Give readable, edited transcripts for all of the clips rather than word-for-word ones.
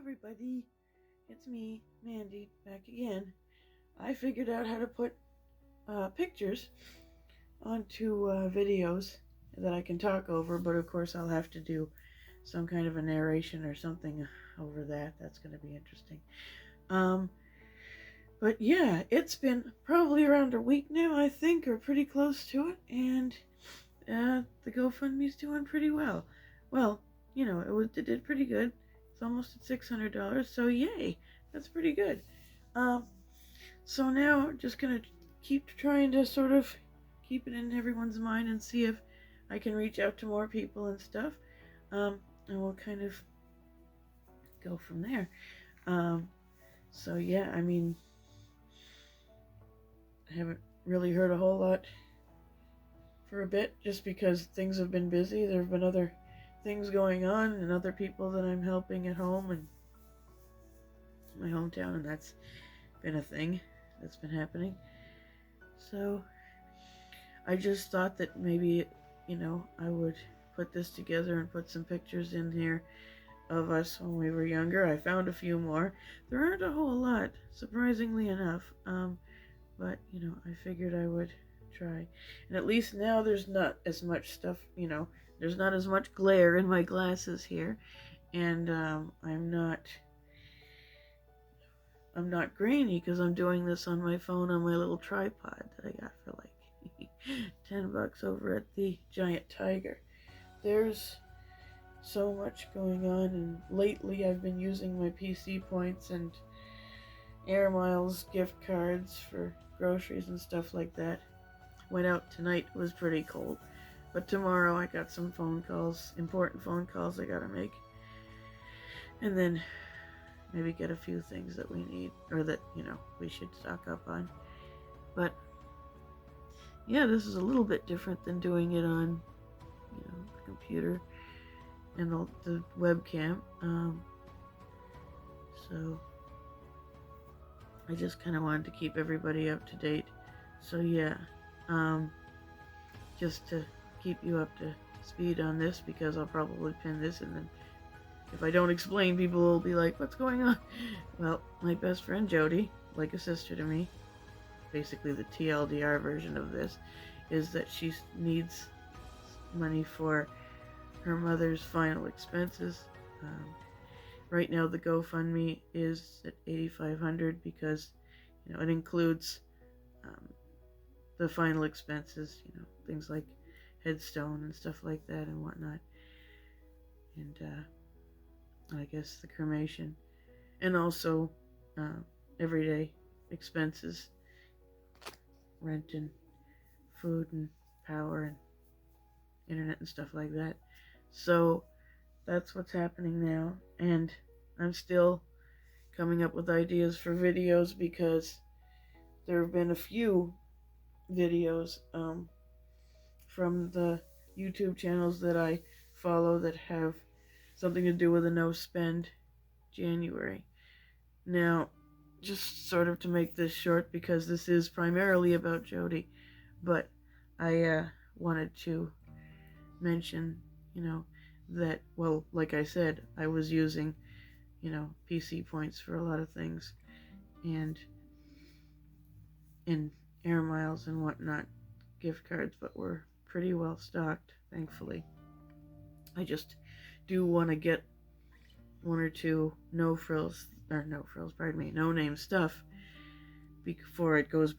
everybody, it's me, Mandy, back again. I figured out how to put pictures onto videos that I can talk over, but of course I'll have to do some kind of a narration or something over that. That's going to be interesting. Um, but yeah, it's been probably around a week now, I think, or pretty close to it, and the GoFundMe's doing pretty well. Well, it did pretty good. It's almost at $600, so yay, that's pretty good. Um, so now I'm just gonna keep trying to sort of keep it in everyone's mind and see if I can reach out to more people and stuff. And we'll kind of go from there. So yeah, I mean, I haven't really heard a whole lot for a bit just because things have been busy. There have been other things going on and other people that I'm helping at home and my hometown, and that's been a thing that's been happening. So I just thought that maybe, I would put this together and put some pictures in here of us when we were younger. I found a few more. There aren't a whole lot, surprisingly enough. But, I figured I would try. And at least now there's not as much stuff, there's not as much glare in my glasses here. And I'm not grainy because I'm doing this on my phone on my little tripod that I got for like $10 over at the Giant Tiger. There's so much going on, and lately I've been using my PC points and Air Miles gift cards for groceries and stuff like that. Went out tonight, it was pretty cold, but tomorrow I got some important phone calls I gotta make, and then maybe get a few things that we need, or that, we should stock up on. But yeah, this is a little bit different than doing it on, the computer and the webcam. So I just kind of wanted to keep everybody up to date. So yeah, just to keep you up to speed on this, because I'll probably pin this, and then if I don't explain, people will be like, what's going on? Well, my best friend Jodi, like a sister to me, basically the TLDR version of this, is that she needs money for her mother's final expenses. Right now the GoFundMe is at $8,500 because, it includes the final expenses, things like headstone and stuff like that and whatnot. And I guess the cremation, and also everyday expenses, rent and food and power and internet and stuff like that. So that's what's happening now, and I'm still coming up with ideas for videos because there have been a few videos from the YouTube channels that I follow that have something to do with a no spend January. Now, just sort of to make this short, because this is primarily about Jodi, but I wanted to mention, that, well, like I said, I was using, PC points for a lot of things, and in Air Miles and whatnot, gift cards, but we're pretty well stocked, thankfully. I just do want to get one or two no name stuff before it goes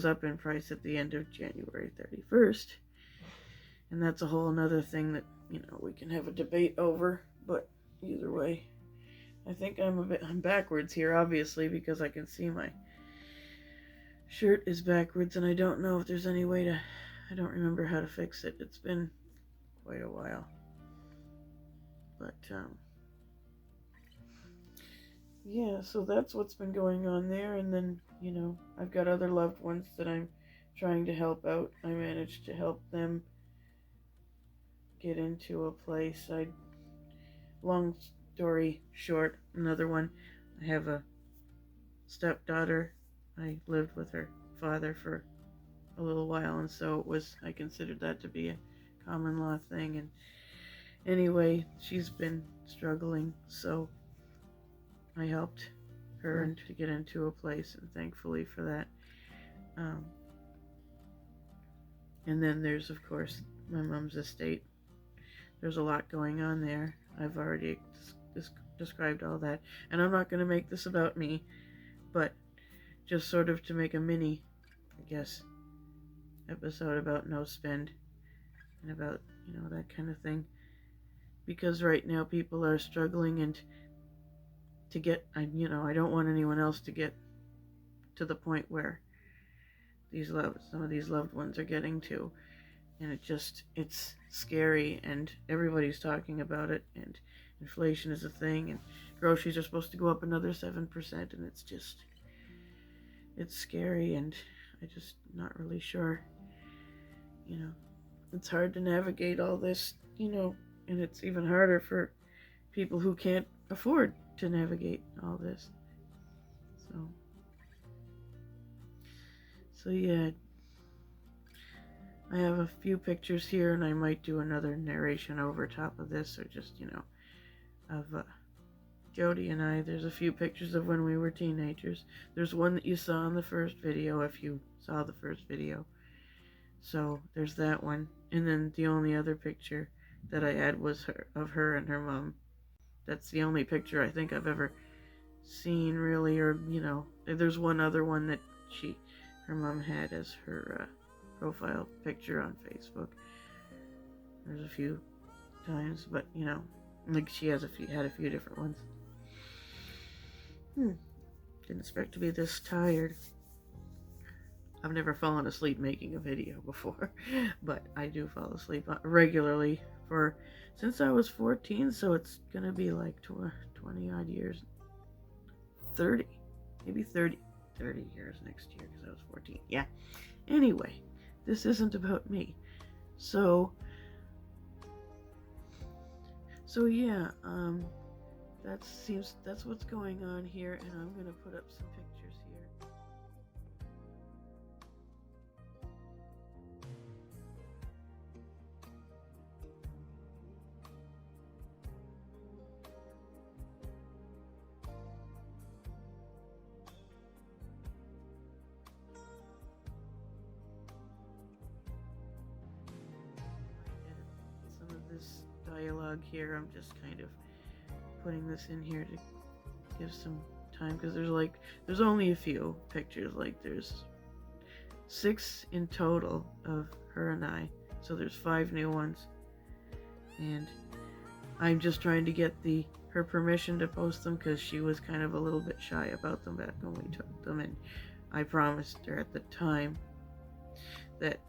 up in price at the end of January 31st. And that's a whole another thing that, we can have a debate over, but either way, I think I'm backwards here, obviously, because I can see my shirt is backwards, and I don't know if there's any way I don't remember how to fix it. It's been quite a while. But, yeah, so that's what's been going on there, and then, I've got other loved ones that I'm trying to help out. I managed to help them get into a place. Long story short, another one, I have a stepdaughter. I lived with her father for a little while, and so I considered that to be a common law thing, and anyway, she's been struggling, so I helped her to get into a place, and thankfully for that. And then there's, of course, my mom's estate. There's a lot going on there. I've already described all that. And I'm not going to make this about me, but just sort of to make a mini, I guess, episode about no spend and about, that kind of thing. Because right now people are struggling, and to get, I don't want anyone else to get to the point where some of these loved ones are getting to. And it's scary, and everybody's talking about it, and inflation is a thing, and groceries are supposed to go up another 7%, and it's scary, and I just not really sure, it's hard to navigate all this, and it's even harder for people who can't afford to navigate all this. So yeah, I have a few pictures here, and I might do another narration over top of this, or just, of Jodi and I. There's a few pictures of when we were teenagers. There's one that you saw in the first video, if you saw the first video. So there's that one. And then the only other picture that I had was of her and her mom. That's the only picture I think I've ever seen, really, or, there's one other one that her mom had as her profile picture on Facebook. There's a few times, but like she had a few different ones. Didn't expect to be this tired. I've never fallen asleep making a video before, but I do fall asleep regularly since I was 14, so it's gonna be like 20 odd years, 30, maybe 30 years next year, because I was 14. Yeah. Anyway, this isn't about me. So yeah, that's what's going on here, and I'm gonna put up some pictures here. Some of this dialogue here, I'm just kind of putting this in here to give some time, because there's only a few pictures. Like, there's 6 in total of her and I, so there's 5 new ones, and I'm just trying to get her permission to post them, because she was kind of a little bit shy about them back when we took them, and I promised her at the time that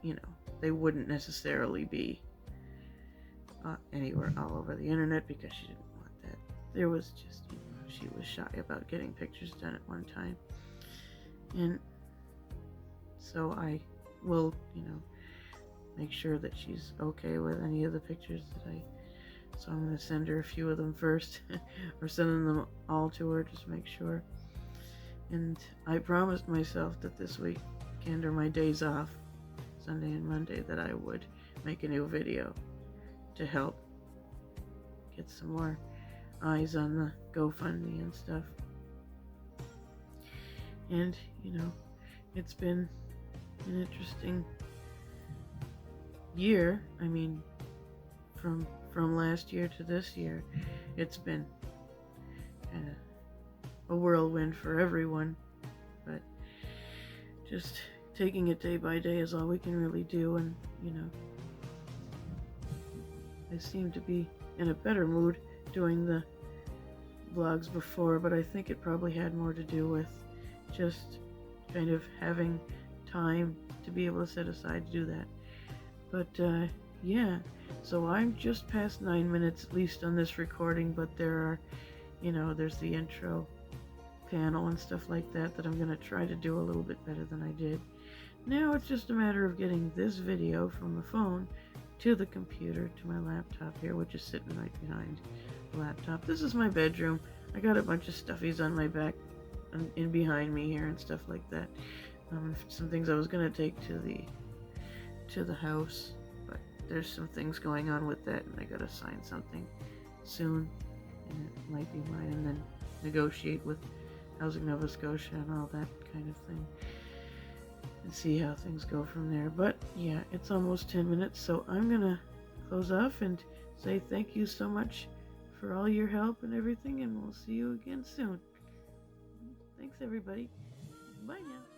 they wouldn't necessarily be anywhere all over the internet, because she didn't want that. There was just, she was shy about getting pictures done at one time. And so I will, make sure that she's okay with any of the pictures so I'm going to send her a few of them first, or sending them all to her, just make sure. And I promised myself that this weekend, or my days off, Sunday and Monday, that I would make a new video to help get some more eyes on the GoFundMe and stuff. And it's been an interesting year. I mean, from last year to this year, it's been kind of a whirlwind for everyone, but just taking it day by day is all we can really do. And I seem to be in a better mood doing the vlogs before, but I think it probably had more to do with just kind of having time to be able to set aside to do that. But yeah, so I'm just past 9 minutes, at least on this recording, but there are, there's the intro panel and stuff like that I'm going to try to do a little bit better than I did. Now it's just a matter of getting this video from the phone to the computer, to my laptop here, which is sitting right behind the laptop. This is my bedroom. I got a bunch of stuffies on my back and in behind me here and stuff like that. Some things I was going to take to the house, but there's some things going on with that, and I got to sign something soon, and it might be mine. And then negotiate with Housing Nova Scotia and all that kind of thing, and see how things go from there. But yeah, it's almost 10 minutes, so I'm gonna close off and say thank you so much for all your help and everything, and we'll see you again soon. Thanks, everybody. Bye now.